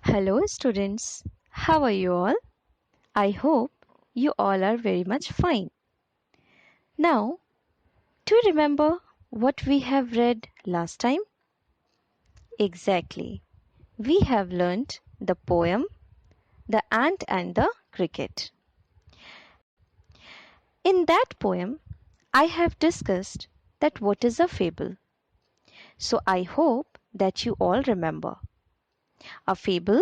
Hello, students. How are you all? I hope you all are very much fine. Now, do you remember what we have read last time? Exactly. We have learnt the poem The Ant and the Cricket. In that poem, I have discussed that what is a fable. So I hope that you all remember. A fable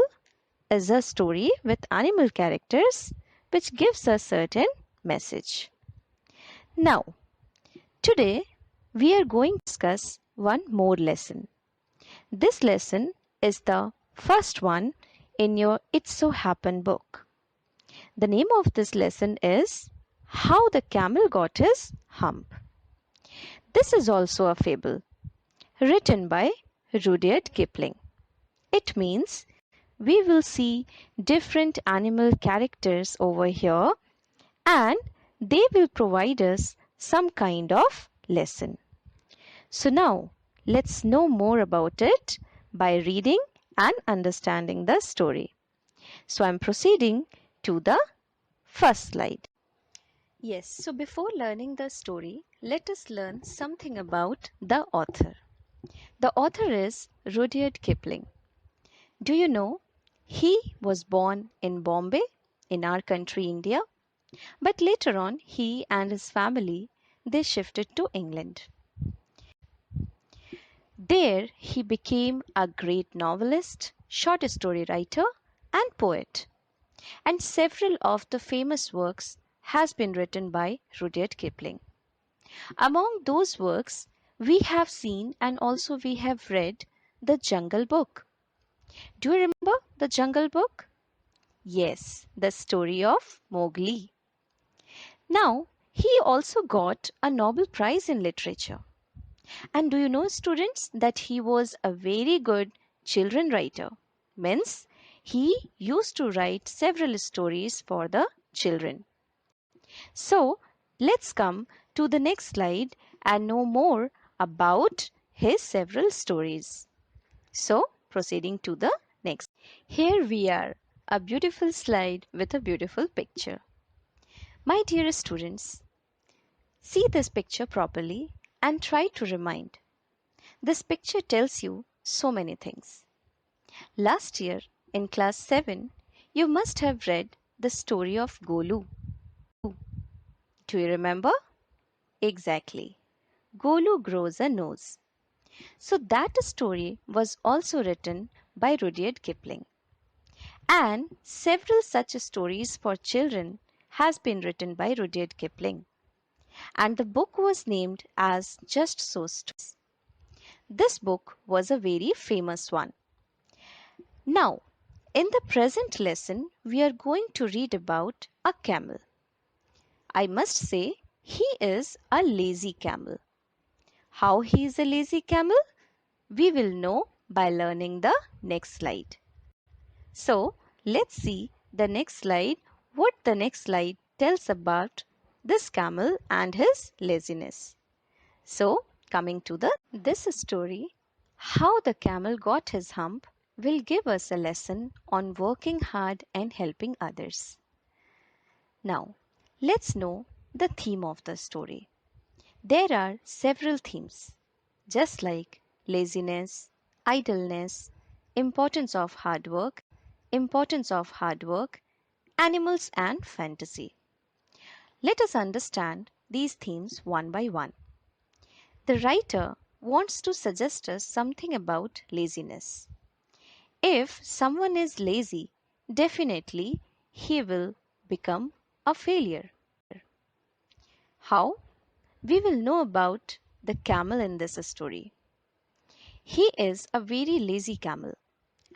is a story with animal characters which gives a certain message. Now, today we are going to discuss one more lesson. This lesson is the first one in your It So Happened book. The name of this lesson is How the Camel Got His Hump. This is also a fable written by Rudyard Kipling. It means we will see different animal characters over here and they will provide us some kind of lesson. So now let's know more about it by reading and understanding the story. So I'm proceeding to the first slide. Yes, so before learning the story, let us learn something about the author. The author is Rudyard Kipling. Do you know he was born in Bombay in our country India, but later on he and his family they shifted to England. There he became a great novelist, short story writer and poet. And several of the famous works has been written by Rudyard Kipling. Among those works we have seen and also we have read the Jungle Book. Do you remember the Jungle Book? Yes, the story of Mowgli. Now, he also got a Nobel Prize in Literature. And do you know, students, that he was a very good children writer? Means he used to write several stories for the children. So, let's come to the next slide and know more about his several stories. So, proceeding to the next. Here we are, a beautiful slide with a beautiful picture. My dear students, see this picture properly and try to remind. This picture tells you so many things. Last year, in class 7, you must have read the story of Golu. Do you remember? Exactly. Golu grows a nose. So that story was also written by Rudyard Kipling. And several such stories for children has been written by Rudyard Kipling. And the book was named as Just So Stories. This book was a very famous one. Now, in the present lesson, we are going to read about a camel. I must say, he is a lazy camel. How he is a lazy camel? We will know by learning the next slide. So, let's see the next slide, what the next slide tells about this camel and his laziness. So, coming to this story, How the Camel Got His Hump will give us a lesson on working hard and helping others. Now, let's know the theme of the story. There are several themes, just like laziness, idleness, importance of hard work, animals and fantasy. Let us understand these themes one by one. The writer wants to suggest us something about laziness. If someone is lazy, definitely he will become a failure. How? We will know about the camel in this story. He is a very lazy camel,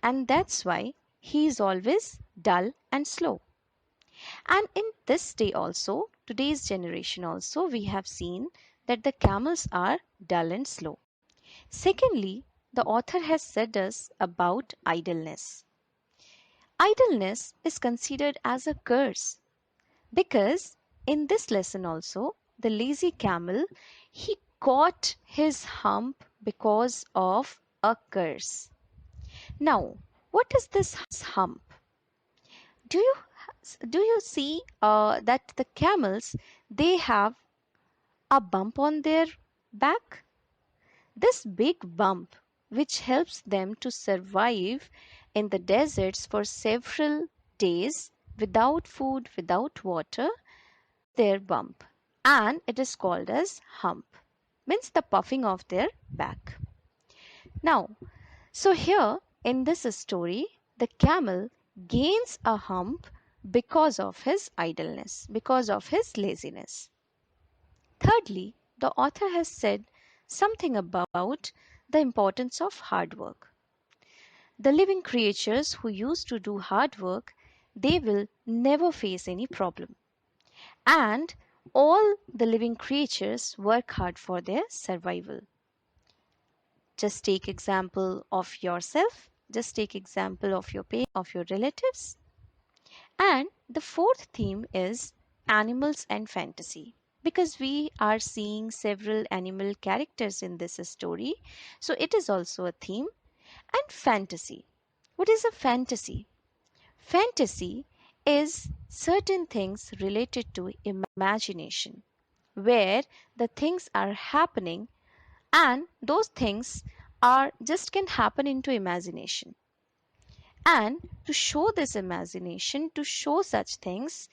and that's why he is always dull and slow. And in this day also, today's generation also, we have seen that the camels are dull and slow. Secondly, the author has said us about idleness. Idleness is considered as a curse because in this lesson also, the lazy camel, he caught his hump because of a curse. Now, What is this hump? Do you see that the camels, they have a bump on their back? This big bump, which helps them to survive in the deserts for several days without food, without water, their bump, and it is called as hump, means the puffing of their back. Now, so here in this story, the camel gains a hump because of his idleness, because of his laziness. Thirdly, the author has said something about the importance of hard work. The living creatures who used to do hard work, they will never face any problem. And all the living creatures work hard for their survival. Just take example of yourself, just take example of your parents, of your relatives. And the fourth theme is animals and fantasy, because we are seeing several animal characters in this story, so it is also a theme. And fantasy. What is a fantasy? Fantasy is certain things related to imagination, where the things are happening, and those things are just can happen into imagination. And to show this imagination, to show such things,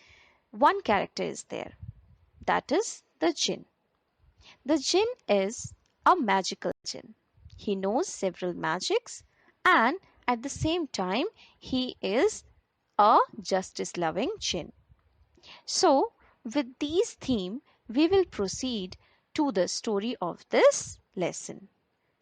one character is there, that is the Djinn. The Djinn is a magical Djinn. He knows several magics, and at the same time he is a justice loving Djinn. So with these theme, we will proceed to the story of this lesson.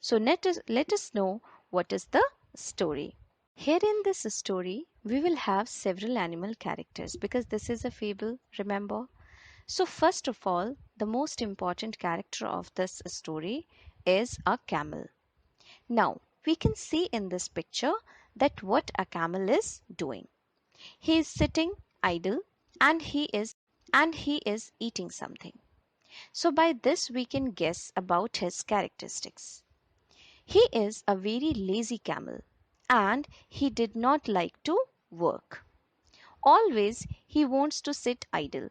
So let us know what is the story. Here in this story, we will have several animal characters because this is a fable, remember? So first of all, the most important character of this story is a camel. Now, we can see in this picture that what a camel is doing. He is sitting idle, and he is eating something. So by this we can guess about his characteristics. He is a very lazy camel, and he did not like to work. Always he wants to sit idle,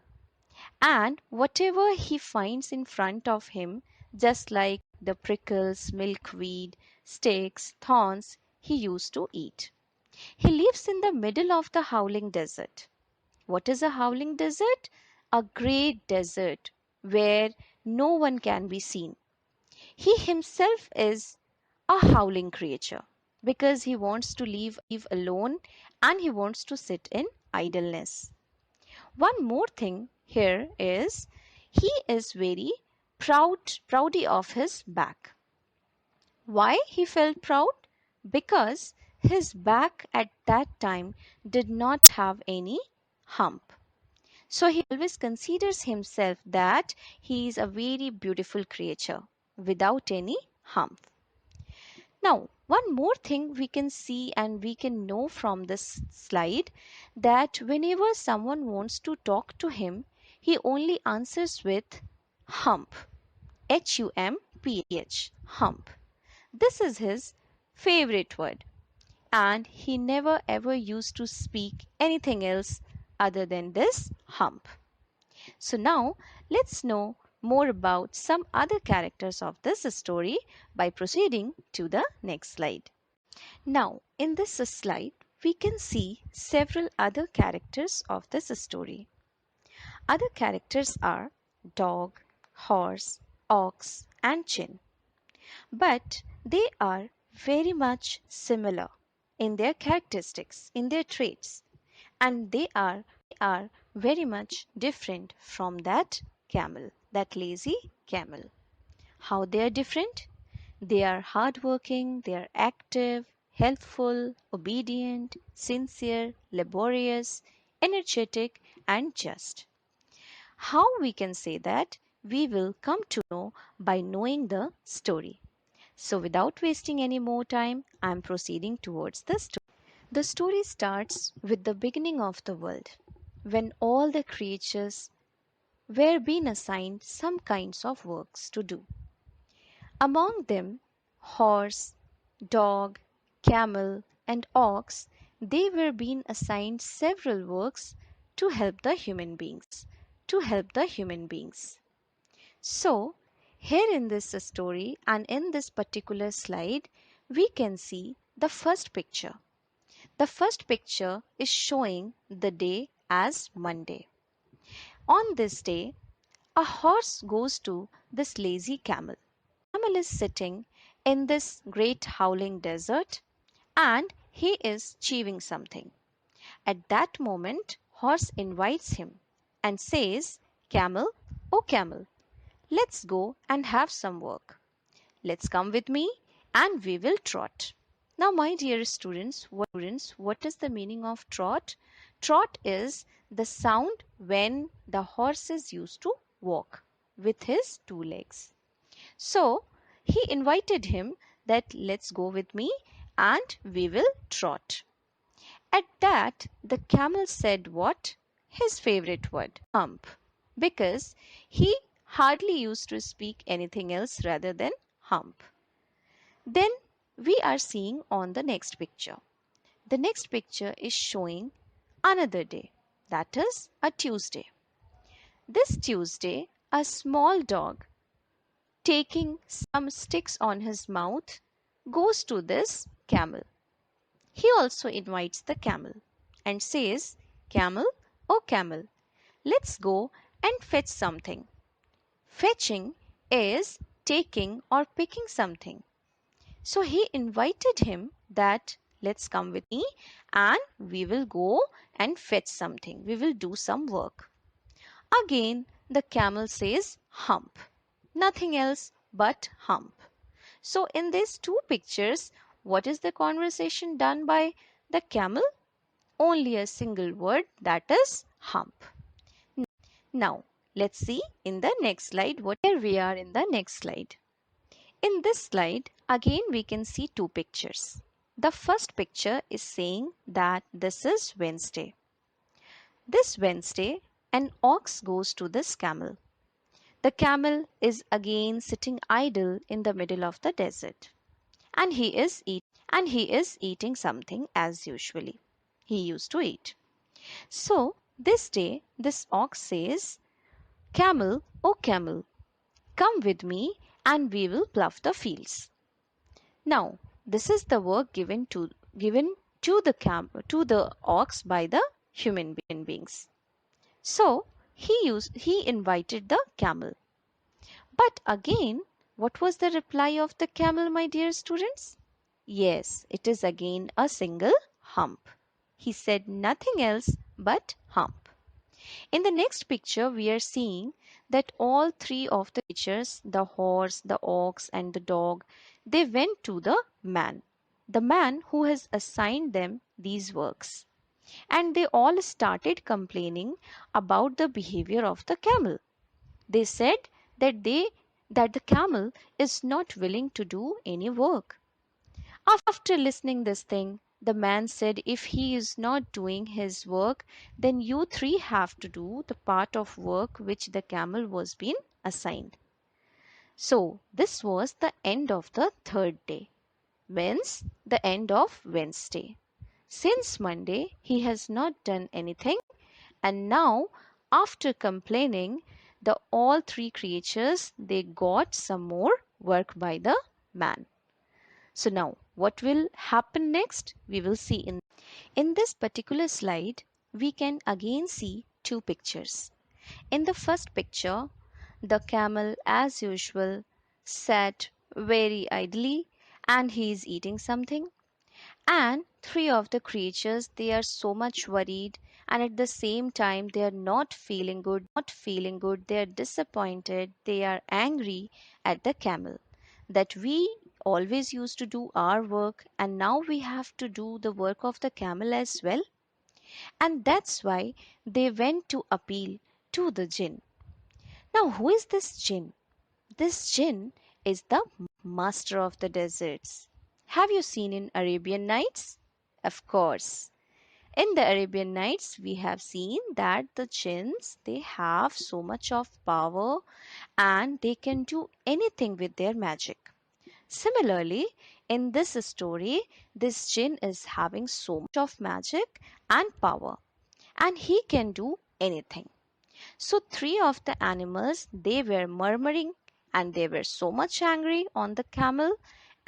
and whatever he finds in front of him, just like the prickles, milkweed, sticks, thorns, he used to eat. He lives in the middle of the howling desert. What is a howling desert? A great desert where no one can be seen. He himself is a howling creature because he wants to live alone, and he wants to sit in idleness. One more thing here is he is very proudy of his back. Why he felt proud? Because his back at that time did not have any hump. So he always considers himself that he is a very beautiful creature without any hump. Now, one more thing we can see and we can know from this slide, that whenever someone wants to talk to him, he only answers with hump. H-U-M-P-H. Hump. This is his favorite word, and he never ever used to speak anything else other than this hump. So now let's know more about some other characters of this story by proceeding to the next slide. Now in this slide we can see several other characters of this story. Other characters are dog, horse, ox and Djinn, but they are very much similar in their characteristics, in their traits, and they are very much different from that camel, that lazy camel. How they are different? They are hardworking, they are active, helpful, obedient, sincere, laborious, energetic, and just. How we can say that? We will come to know by knowing the story. So without wasting any more time, I am proceeding towards the story. The story starts with the beginning of the world, when all the creatures were being assigned some kinds of works to do. Among them, horse, dog, camel, and ox, they were being assigned several works to help the human beings. So, here in this story and in this particular slide, we can see the first picture. The first picture is showing the day as Monday. On this day, a horse goes to this lazy camel. Camel is sitting in this great howling desert and he is chewing something. At that moment, horse invites him and says, "Camel, oh camel, let's go and have some work. Let's come with me and we will trot." Now, my dear students, what is the meaning of trot? Trot is the sound when the horse is used to walk with his two legs. So, he invited him that let's go with me and we will trot. At that, the camel said what? His favorite word, hump, because he hardly used to speak anything else rather than hump. Then we are seeing on the next picture. The next picture is showing another day, that is a Tuesday. This Tuesday, a small dog taking some sticks on his mouth goes to this camel. He also invites the camel and says, "Camel, oh camel, let's go and fetch something." Fetching is taking or picking something. So he invited him that let's come with me and we will go and fetch something. We will do some work. Again, the camel says hump. Nothing else but hump. So in these two pictures, what is the conversation done by the camel? Only a single word, that is hump. Now, let's see in the next slide. Here we are in the next slide. In this slide, again we can see two pictures. The first picture is saying that this is Wednesday. This Wednesday, an ox goes to this camel. The camel is again sitting idle in the middle of the desert, and he is eating something as usually he used to eat. So this day, this ox says, "Camel, oh camel, come with me and we will plough the fields." Now, this is the work given to the ox by the human beings. So he invited the camel. But again, what was the reply of the camel, my dear students? Yes, it is again a single hump. He said nothing else but hump. In the next picture, we are seeing that all three of the creatures, the horse, the ox, and the dog, they went to the man who has assigned them these works. And they all started complaining about the behavior of the camel. They said that the camel is not willing to do any work. After listening this thing, the man said, "If he is not doing his work, then you three have to do the part of work which the camel was being assigned." So this was the end of the third day, whence the end of Wednesday. Since Monday, he has not done anything, and now, after complaining, the all three creatures they got some more work by the man. So now, what will happen next? We will see in this particular slide. We can again see two pictures. In the first picture, the camel, as usual, sat very idly and he is eating something. And three of the creatures, they are so much worried, and at the same time they are not feeling good. They are disappointed, they are angry at the camel that we always used to do our work and now we have to do the work of the camel as well. And that's why they went to appeal to the Djinn. Now, who is this Djinn? This Djinn is the master of the deserts. Have you seen in Arabian Nights? Of course. In the Arabian Nights, we have seen that the jinns, they have so much of power and they can do anything with their magic. Similarly, in this story, this Djinn is having so much of magic and power, and he can do anything. So three of the animals, they were murmuring and they were so much angry on the camel,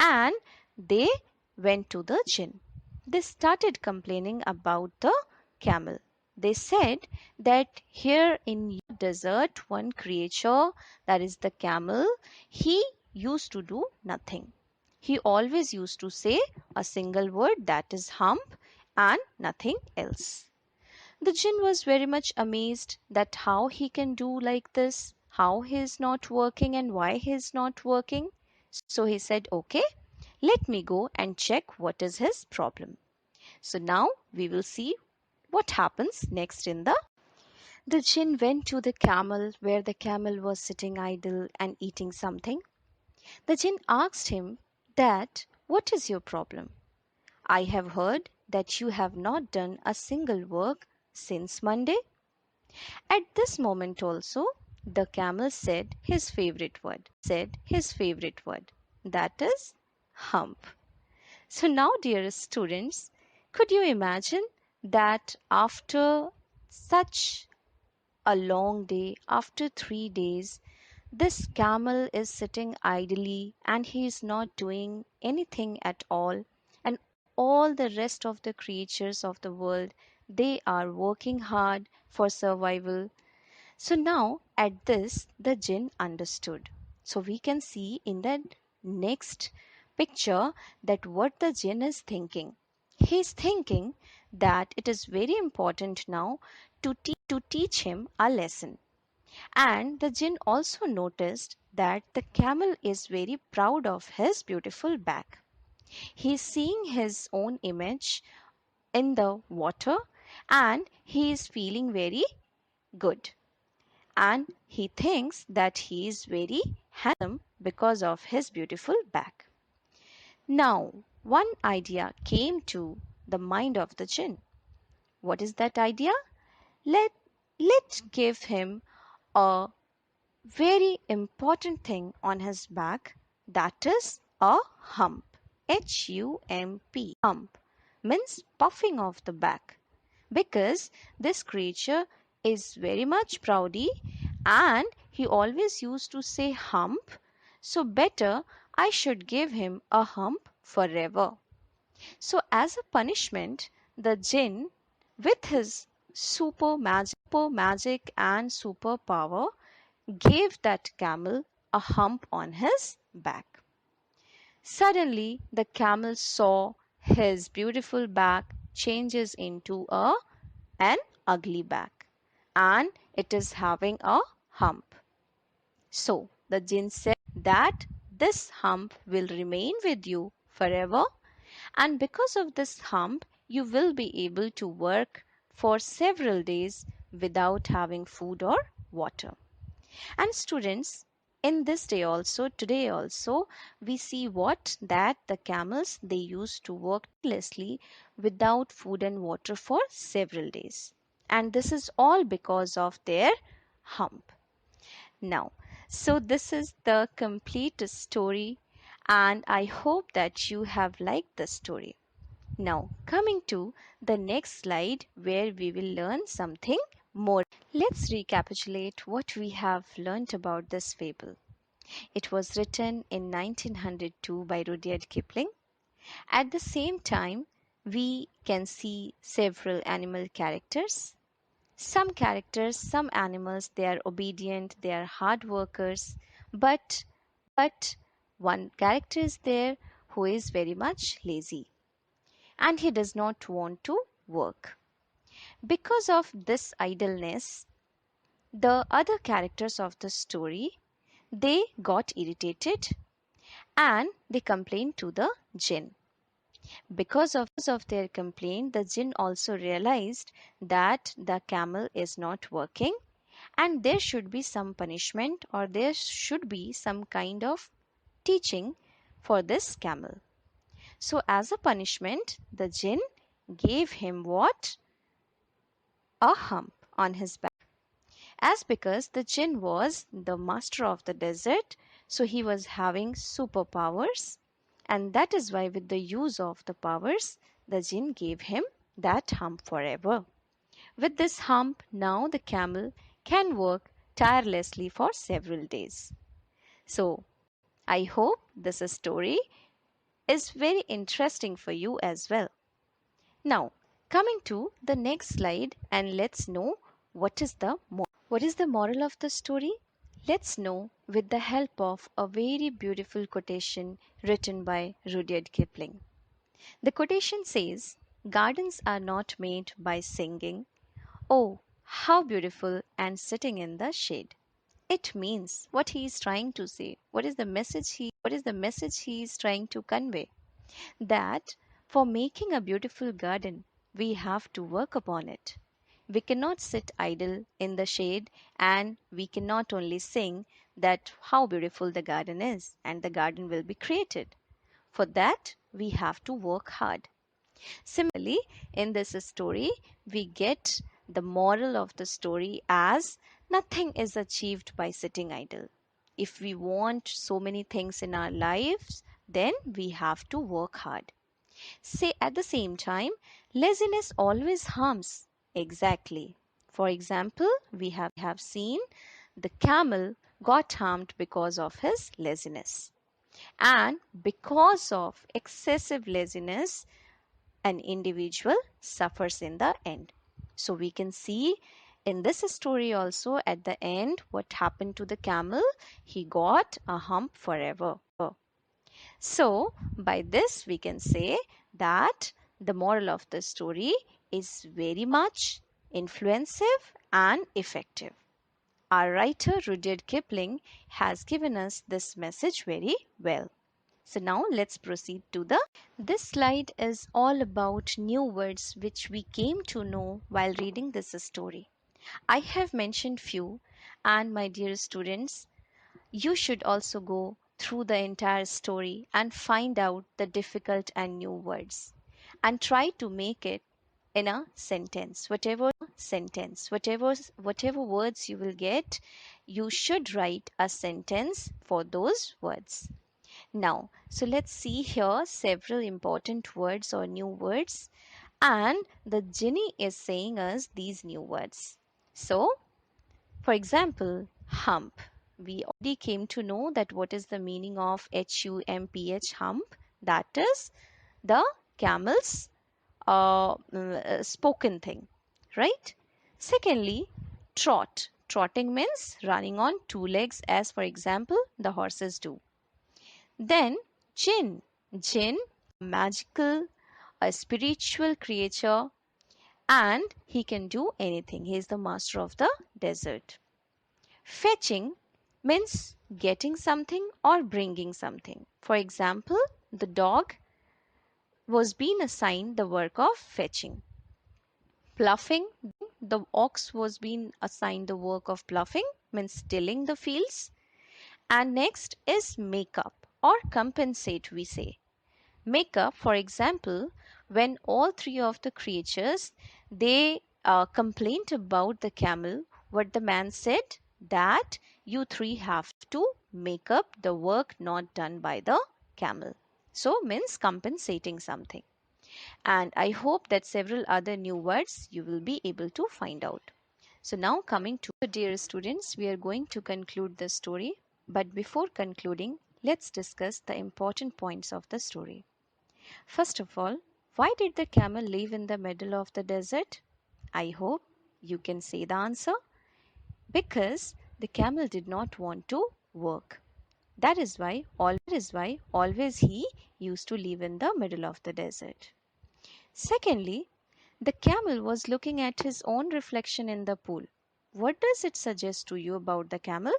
and they went to the Jinn. They started complaining about the camel. They said that here in your desert one creature, that is the camel, he used to do nothing. He always used to say a single word, that is hump, and nothing else. The Jinn was very much amazed that how he can do like this, how he is not working and why he is not working. So he said, okay, let me go and check what is his problem. So now we will see what happens next in the Jinn went to the camel where the camel was sitting idle and eating something. The Jinn asked him that, what is your problem? I have heard that you have not done a single work since Monday. At this moment also, the camel said his favorite word. That is hump. So now, dear students, could you imagine that after such a long day, after 3 days, this camel is sitting idly and he is not doing anything at all, and all the rest of the creatures of the world, they are working hard for survival. So now at this the Jinn understood. So we can see in the next picture that what the Jinn is thinking. He is thinking that it is very important now to teach him a lesson. And the Jinn also noticed that the camel is very proud of his beautiful back. He is seeing his own image in the water and he is feeling very good, and he thinks that he is very handsome because of his beautiful back. Now, one idea came to the mind of the Jinn. What is that idea? Let let's give him a very important thing on his back, that is a hump. Hump. Hump means puffing of the back, because this creature is very much proudy and he always used to say hump, so better I should give him a hump forever. So as a punishment, the Jinn, with his super magic and super power, gave that camel a hump on his back. Suddenly the camel saw his beautiful back changes into an ugly back, and it is having a hump. So the Jinn said that this hump will remain with you forever, and because of this hump you will be able to work for several days without having food or water. And students, in this day also, today also, we see what that the camels, they used to work tirelessly without food and water for several days. And this is all because of their hump. Now, so this is the complete story, and I hope that you have liked the story. Now, coming to the next slide where we will learn something more. Let's recapitulate what we have learnt about this fable. It was written in 1902 by Rudyard Kipling. At the same time, we can see several animal characters. Some characters, some animals, they are obedient, they are hard workers, but one character is there who is very much lazy and he does not want to work. Because of this idleness, the other characters of the story, they got irritated and they complained to the Jinn. Because of their complaint, the Jinn also realized that the camel is not working and there should be some punishment or there should be some kind of teaching for this camel. So as a punishment, the Jinn gave him what? A hump on his back. As because the Jinn was the master of the desert, So he was having superpowers, and that is why, with the use of the powers, the Jinn gave him that hump forever. With this hump, now the camel can work tirelessly for several days. So, I hope this story is very interesting for you as well. Now, coming to the next slide, and let's know what is the moral of the story. Let's know with the help of a very beautiful quotation written by Rudyard Kipling. The quotation says, "Gardens are not made by singing, oh, how beautiful, and sitting in the shade." It means what he is trying to say. What is the message he is trying to convey? That for making a beautiful garden, we have to work upon it. We cannot sit idle in the shade, and we cannot only sing that how beautiful the garden is and the garden will be created. For that, we have to work hard. Similarly, in this story, we get the moral of the story as nothing is achieved by sitting idle. If we want so many things in our lives, then we have to work hard. Say at the same time, laziness always harms. Exactly. For example, we have seen the camel got harmed because of his laziness. And because of excessive laziness, an individual suffers in the end. So we can see in this story also at the end what happened to the camel. He got a hump forever. So by this we can say that the moral of the story is very much influensive and effective. Our writer Rudyard Kipling has given us this message very well. So now let's proceed to the. This slide is all about new words which we came to know while reading this story. I have mentioned few, and my dear students, you should also go through the entire story and find out the difficult and new words and try to make it in a sentence. Whatever words you will get, you should write a sentence for those words. Now, so let's see here several important words or new words, and the genie is saying us these new words. So, for example, hump. We already came to know that what is the meaning of HUMPH, hump. That is the camel's spoken thing, right? Secondly, trot. Trotting means running on two legs, as for example, the horses do. Then Jinn. Jinn, magical, a spiritual creature, and he can do anything. He is the master of the desert. Fetching means getting something or bringing something. For example, the dog was being assigned the work of fetching. Ploughing, the ox was being assigned the work of ploughing, means tilling the fields. And next is make up or compensate, we say. Make up, for example, when all three of the creatures they complained about the camel, what the man said, that you three have to make up the work not done by the camel. So means compensating something. And I hope that several other new words you will be able to find out. So now coming to the dear students, we are going to conclude the story. But before concluding, let's discuss the important points of the story. First of all, why did the camel live in the middle of the desert? I hope you can say the answer. Because the camel did not want to work. That is why always he used to live in the middle of the desert. Secondly, the camel was looking at his own reflection in the pool. What does it suggest to you about the camel?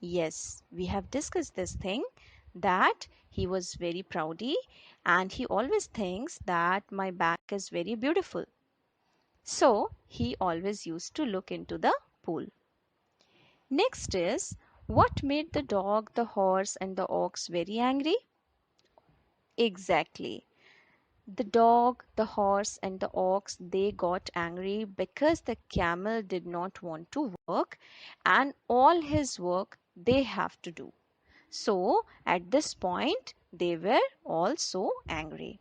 Yes, we have discussed this thing, that he was very proudy and he always thinks that my back is very beautiful. So he always used to look into the pool. Next is, what made the dog, the horse, and the ox very angry? Exactly. The dog, the horse, and the ox, they got angry because the camel did not want to work and all his work they have to do. So at this point, they were all so angry.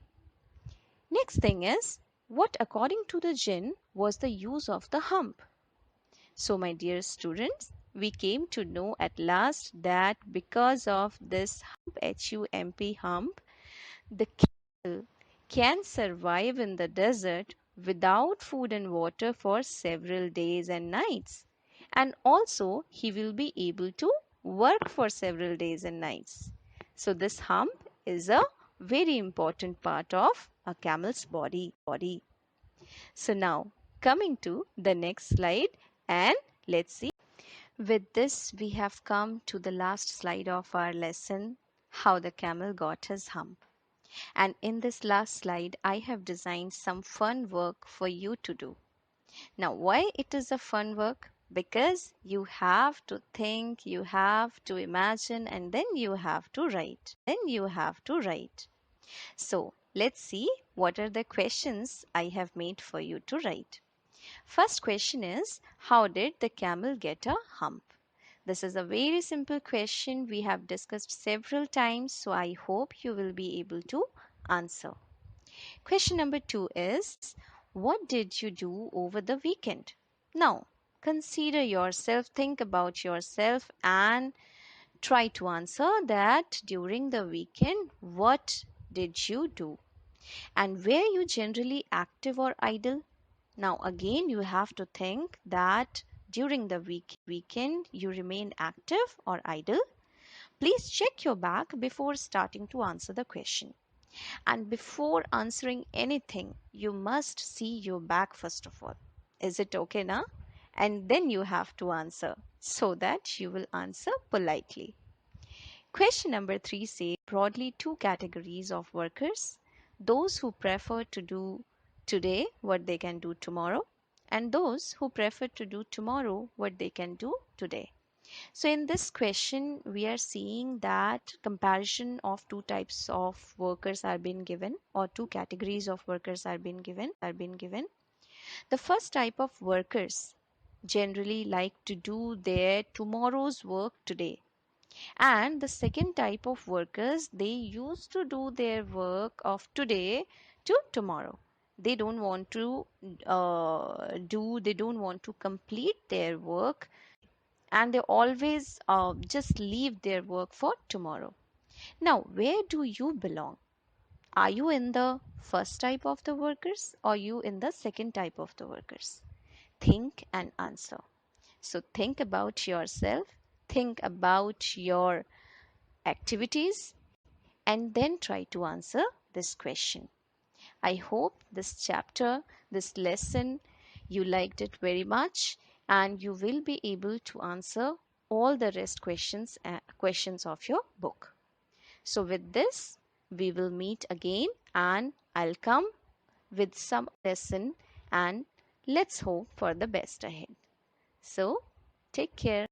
Next thing is, what according to the Djinn was the use of the hump? So, my dear students, we came to know at last that because of this hump, H-U-M-P hump, the camel can survive in the desert without food and water for several days and nights. And also, he will be able to work for several days and nights. So, this hump is a very important part of a camel's body. So, now coming to the next slide, and let's see. With this, we have come to the last slide of our lesson, how the camel got his hump. And in this last slide, I have designed some fun work for you to do. Now, why it is a fun work? Because you have to think, you have to imagine, and then you have to write. So, let's see what are the questions I have made for you to write. First question is, how did the camel get a hump? This is a very simple question we have discussed several times, so I hope you will be able to answer. Question number 2 is, what did you do over the weekend? Now, consider yourself, think about yourself, and try to answer that during the weekend, what did you do? And were you generally active or idle? Now, again, you have to think that during the weekend you remain active or idle. Please check your back before starting to answer the question. And before answering anything, you must see your back first of all. Is it okay now? And then you have to answer so that you will answer politely. Question number 3 says broadly two categories of workers: those who prefer to do today what they can do tomorrow, and those who prefer to do tomorrow what they can do today. So in this question, we are seeing that comparison of two types of workers are being given, or two categories of workers are being given. The first type of workers generally like to do their tomorrow's work today, and the second type of workers, they used to do their work of today to tomorrow. They don't want to they don't want to complete their work, and they always just leave their work for tomorrow. Now, where do you belong? Are you in the first type of the workers, or you in the second type of the workers? Think and answer. So think about yourself, think about your activities, and then try to answer this question. I hope this chapter, this lesson, you liked it very much, and you will be able to answer all the rest questions of your book. So with this, we will meet again, and I'll come with some lesson, and let's hope for the best ahead. So take care.